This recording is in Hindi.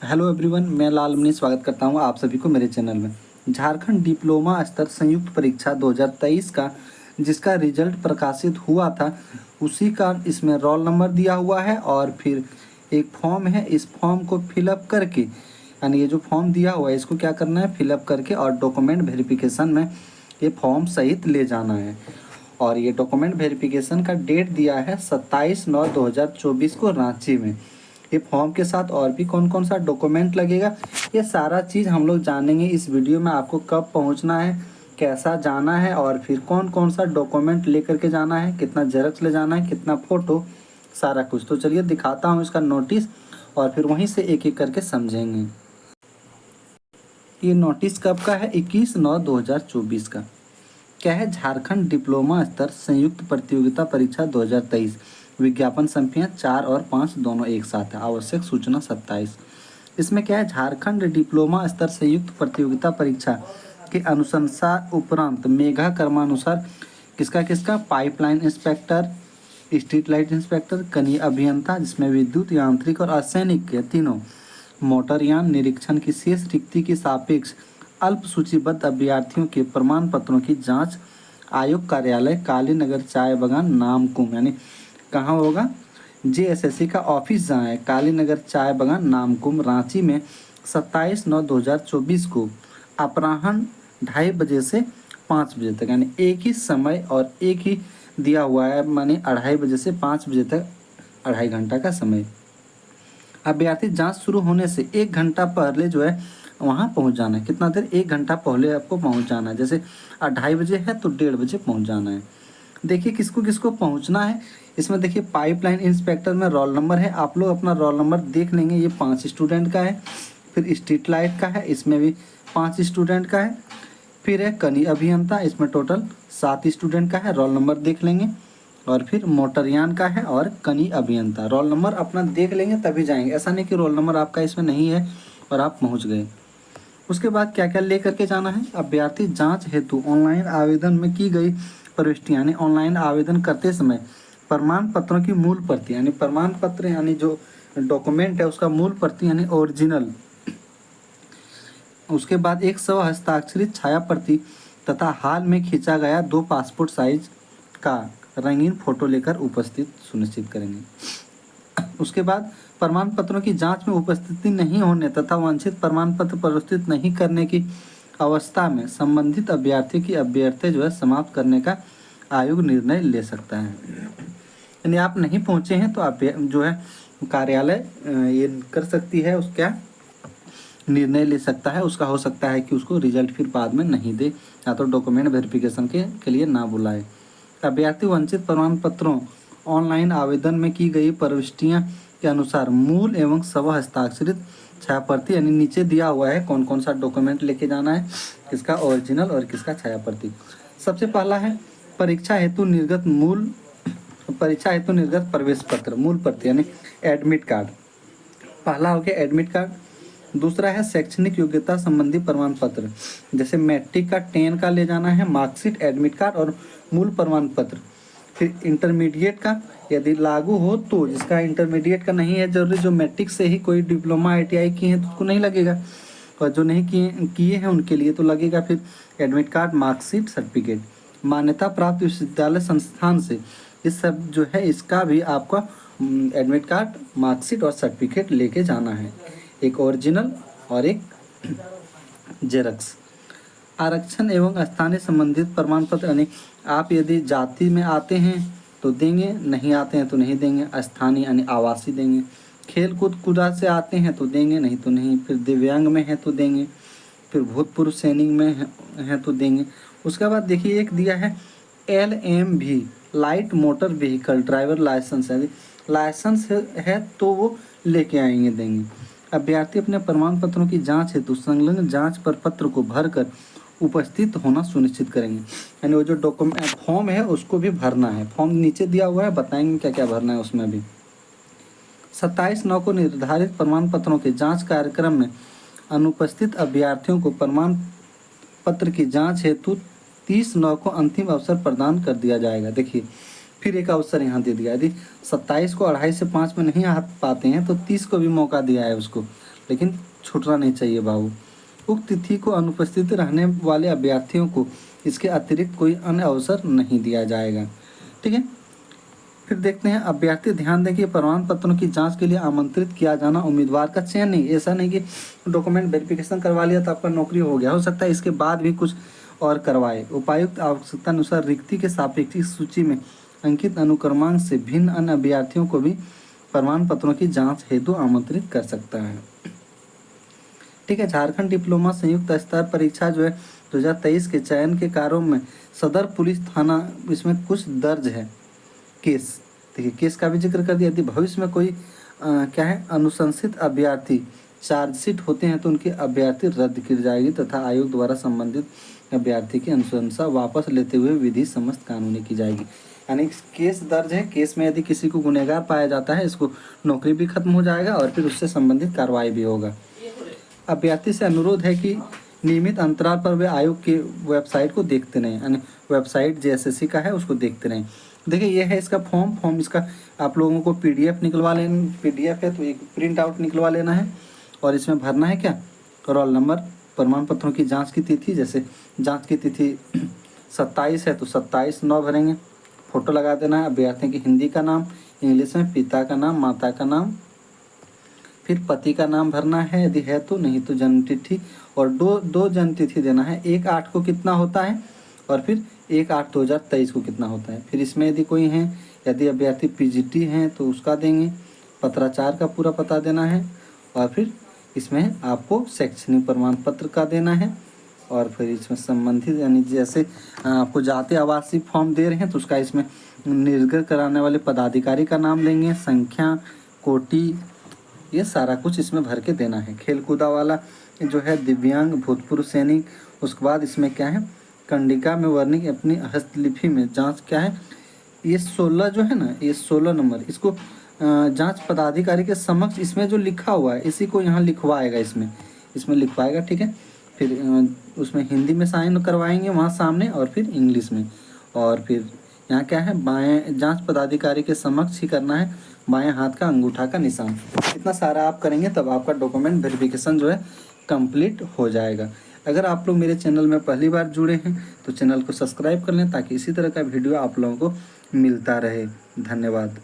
हेलो एवरीवन, मैं लाल मनी स्वागत करता हूं आप सभी को मेरे चैनल में। झारखंड डिप्लोमा स्तर संयुक्त परीक्षा 2023 का जिसका रिजल्ट प्रकाशित हुआ था उसी का इसमें रोल नंबर दिया हुआ है और फिर एक फॉर्म है। इस फॉर्म को फिलअप करके यानी ये जो फॉर्म दिया हुआ है इसको क्या करना है, फिलअप करके और डॉक्यूमेंट वेरिफिकेशन में ये फॉर्म सहित ले जाना है। और ये डॉक्यूमेंट वेरिफिकेशन का डेट दिया है 27/9/2024 को रांची में। ये फॉर्म के साथ और भी कौन कौन सा डॉक्यूमेंट लगेगा ये सारा चीज़ हम लोग जानेंगे इस वीडियो में। आपको कब पहुंचना है, कैसा जाना है और फिर कौन कौन सा डॉक्यूमेंट लेकर के जाना है, कितना जेरॉक्स ले जाना है, कितना फ़ोटो, सारा कुछ। तो चलिए दिखाता हूँ इसका नोटिस और फिर वहीं से एक एक करके समझेंगे। ये नोटिस कब का है? 21/9/2024 का। क्या है? झारखंड डिप्लोमा स्तर संयुक्त प्रतियोगिता परीक्षा 2023। विज्ञापन संख्या 4 और 5 दोनों एक साथ है। आवश्यक सूचना 27। इसमें क्या है? झारखंड डिप्लोमा स्तर संयुक्त प्रतियोगिता परीक्षा के अनुशंसा उपरांत मेघा क्रमानुसार किसका किसका pipeline inspector, street light inspector, कनीय अभियंता जिसमें विद्युत, यांत्रिक और असैनिक के तीनों, मोटरयान निरीक्षण की शेष रिक्ति के सापेक्ष अल्प सूचीबद्ध अभ्यर्थियों के प्रमाण पत्रों की जांच आयोग कार्यालय कालीनगर चाय बागान नामकुम, यानी कहाँ होगा? जेएसएससी का ऑफिस जहाँ है कालीनगर चाय बागान नामकुम रांची में 27/9/2024 को अपराह्न 2:30 बजे से 5 बजे तक, यानी एक ही समय और एक ही दिया हुआ है, माने 2:30 बजे से 5 बजे तक 2.5 घंटा का समय। अभ्यर्थी जांच शुरू होने से 1 घंटा पहले जो है वहाँ पहुँच जाना है। कितना देर? 1 घंटा पहले आपको पहुँच जाना है। जैसे 2:30 बजे है तो 1:30 बजे पहुँच जाना है। देखिए किसको किसको पहुँचना है। इसमें देखिए पाइपलाइन इंस्पेक्टर में रोल नंबर है, आप लोग अपना रोल नंबर देख लेंगे। ये 5 स्टूडेंट का है। फिर स्ट्रीट लाइट का है, इसमें भी 5 स्टूडेंट का है। फिर है कनीय अभियंता, इसमें टोटल 7 स्टूडेंट का है, रोल नंबर देख लेंगे। और फिर मोटरयान का है और कनीय अभियंता। रोल नंबर अपना देख लेंगे तभी जाएंगे, ऐसा नहीं कि रोल नंबर आपका इसमें नहीं है और आप पहुंच गए। उसके बाद क्या क्या ले करके जाना है? अभ्यर्थी जांच हेतु ऑनलाइन आवेदन में की गई प्रविष्टि, यानी ऑनलाइन आवेदन करते समय प्रमाण पत्रों की मूल प्रति, यानी प्रमाण पत्र यानी जो डॉक्यूमेंट है उसका मूल प्रति यानी ओरिजिनल। उसके बाद एक हस्ताक्षरित छाया प्रति तथा हाल में खींचा गया 2 पासपोर्ट साइज का रंगीन फोटो लेकर उपस्थित सुनिश्चित करेंगे। उसके बाद प्रमाण पत्रों की जांच में उपस्थिति नहीं होने तथा वांछित प्रमाण पत्र प्रस्तुत नहीं करने की अवस्था में संबंधित अभ्यर्थी की अभ्यर्थी जो है समाप्त करने का आयोग निर्णय ले सकता है। यानी आप नहीं पहुंचे हैं तो आप जो है कार्यालय ये कर सकती है, उसका निर्णय ले सकता है। उसका हो सकता है कि उसको रिजल्ट फिर बाद में नहीं दे या तो डॉक्यूमेंट वेरिफिकेशन के लिए ना बुलाए। अभ्यर्थी वंचित प्रमाण पत्रों ऑनलाइन आवेदन में की गई प्रविष्टियां के अनुसार मूल एवं हस्ताक्षरित छायाप्रति, यानी नीचे दिया हुआ है कौन कौन सा डॉक्यूमेंट लेके जाना है, किसका ओरिजिनल और किसका छायाप्रति। सबसे पहला है परीक्षा हेतु निर्गत प्रवेश पत्र मूल प्रति, यानी एडमिट कार्ड। पहला हो गया एडमिट कार्ड। दूसरा है शैक्षणिक योग्यता संबंधी प्रमाण पत्र, जैसे मैट्रिक का 10 का ले जाना है, मार्कशीट, एडमिट कार्ड और मूल प्रमाण पत्र। फिर इंटरमीडिएट का यदि लागू हो तो, जिसका इंटरमीडिएट का नहीं है जरूरी, जो मैट्रिक से ही कोई डिप्लोमा आईटीआई किए हैं तो उसको नहीं लगेगा, और जो नहीं किए हैं उनके लिए तो लगेगा। फिर एडमिट कार्ड, मार्कशीट, सर्टिफिकेट। मान्यता प्राप्त विश्वविद्यालय संस्थान से इस सब जो है इसका भी आपका एडमिट कार्ड, मार्कशीट और सर्टिफिकेट लेके जाना है, एक ओरिजिनल और एक जेरॉक्स। आरक्षण एवं स्थानीय संबंधित प्रमाण पत्र, यानी आप यदि जाति में आते हैं तो देंगे, नहीं आते हैं तो नहीं देंगे। स्थानीय यानी आवासीय देंगे। खेल कूद कूदा से आते हैं तो देंगे, नहीं तो नहीं। फिर दिव्यांग में है तो देंगे। फिर भूतपूर्व सैनिक में है तो देंगे। उसके बाद देखिए एक दिया है LMV light motor vehicle driver licence, यदि लाइसेंस है तो वो लेके आएंगे, देंगे। अभ्यर्थी अपने प्रमाण पत्रों की जांच हेतु संलग्न जांच प्रपत्र को भरकर उपस्थित होना सुनिश्चित करेंगे। यानी वो जो डॉक्यूमेंट फॉर्म है उसको भी भरना है। फॉर्म नीचे दिया हुआ है, बताएंगे क्या क्या भरना है उसमें भी। 27/9 को निर्धारित प्रमाण पत्रों के जांच कार्यक्रम में अनुपस्थित अभ्यर्थियों को प्रमाण पत्र की जांच हेतु 30/9 को अंतिम अवसर प्रदान कर दिया जाएगा। देखिए फिर एक अवसर यहाँ दे दिया, यदि 27 को 2:30 से 5 में नहीं आ पाते हैं तो 30 को भी मौका दिया है उसको, लेकिन छूटना नहीं चाहिए बाबू। उक्त तिथि को अनुपस्थित रहने वाले अभ्यर्थियों को इसके अतिरिक्त कोई अन्य अवसर नहीं दिया जाएगा। ठीक है, फिर देखते हैं अभ्यर्थी ध्यान दें कि प्रमाण पत्रों की जांच के लिए आमंत्रित किया जाना उम्मीदवार का चयन नहीं। ऐसा नहीं कि डॉक्यूमेंट वेरिफिकेशन करवा लिया तो आपका नौकरी हो गया, हो सकता है इसके बाद भी कुछ और करवाए। उपायुक्त आवश्यकता अनुसार रिक्ति के सापेक्षिक सूची में अंकित अनुक्रमांक से भिन्न अन्य अभ्यर्थियों को भी प्रमाण पत्रों की जांच हेतु आमंत्रित कर सकता है। ठीक है, झारखंड डिप्लोमा संयुक्त स्तर परीक्षा जो है 2023 के चयन के कार्यों में सदर पुलिस थाना इसमें कुछ दर्ज है केस। देखिए, केस का भी जिक्र कर दिया। यदि भविष्य में कोई क्या है अनुशंसित अभ्यर्थी चार्जशीट होते हैं तो उनकी अभ्यर्थी रद्द की जाएगी तथा आयोग द्वारा संबंधित अभ्यर्थी की अनुशंसा वापस लेते हुए विधि समस्त कानूनी की जाएगी। यानी केस दर्ज है, केस में यदि किसी को गुनहगार पाया जाता है इसको नौकरी भी खत्म हो जाएगा और फिर उससे संबंधित कार्रवाई भी होगा। अभ्यर्थी से अनुरोध है कि नियमित अंतराल पर वे आयोग की वेबसाइट को देखते रहें, यानी वेबसाइट जेएसएससी का है उसको देखते रहें। देखिए, ये है इसका फॉर्म इसका आप लोगों को पीडीएफ निकलवा लेना, पीडीएफ है तो एक प्रिंट आउट निकलवा लेना है और इसमें भरना है क्या, रोल नंबर, प्रमाण पत्रों की जांच की तिथि, जैसे जांच की तिथि 27 है तो 27/9 भरेंगे, फोटो लगा देना है, अभ्यर्थी की हिंदी का नाम, इंग्लिश में पिता का नाम, माता का नाम, फिर पति का नाम भरना है यदि है तो, नहीं तो जन्म तिथि, और दो जन्म तिथि देना है। 1/8 को कितना होता है और फिर 1/8/2023 को कितना होता है। फिर इसमें यदि कोई हैं, यदि अभ्यर्थी पीजीटी हैं तो उसका देंगे, पत्राचार का पूरा पता देना है और फिर इसमें आपको शैक्षणिक प्रमाण पत्र का देना है और फिर इसमें संबंधित यानी जैसे आपको जाति आवासीय फॉर्म दे रहे हैं तो उसका इसमें निर्गत कराने वाले पदाधिकारी का नाम देंगे, संख्या, कोटि, ये सारा कुछ इसमें भर के देना है। खेलकूदा वाला जो है दिव्यांग, भूतपूर्व सैनिक, उसके बाद इसमें क्या है कंडिका में वर्णित अपनी हस्तलिपि में जांच क्या है, ये 16 जो है ना, ये 16 नंबर इसको जांच पदाधिकारी के समक्ष इसमें जो लिखा हुआ है इसी को यहाँ लिखवाएगा, इसमें लिखवाएगा। ठीक है, फिर उसमें हिंदी में साइन करवाएंगे वहाँ सामने और फिर इंग्लिश में, और फिर यहाँ क्या है बाएं जांच पदाधिकारी के समक्ष ही करना है बाएं हाथ का अंगूठा का निशान। इतना सारा आप करेंगे तब आपका डॉक्यूमेंट वेरिफिकेशन जो है कंप्लीट हो जाएगा। अगर आप लोग मेरे चैनल में पहली बार जुड़े हैं तो चैनल को सब्सक्राइब कर लें ताकि इसी तरह का वीडियो आप लोगों को मिलता रहे। धन्यवाद।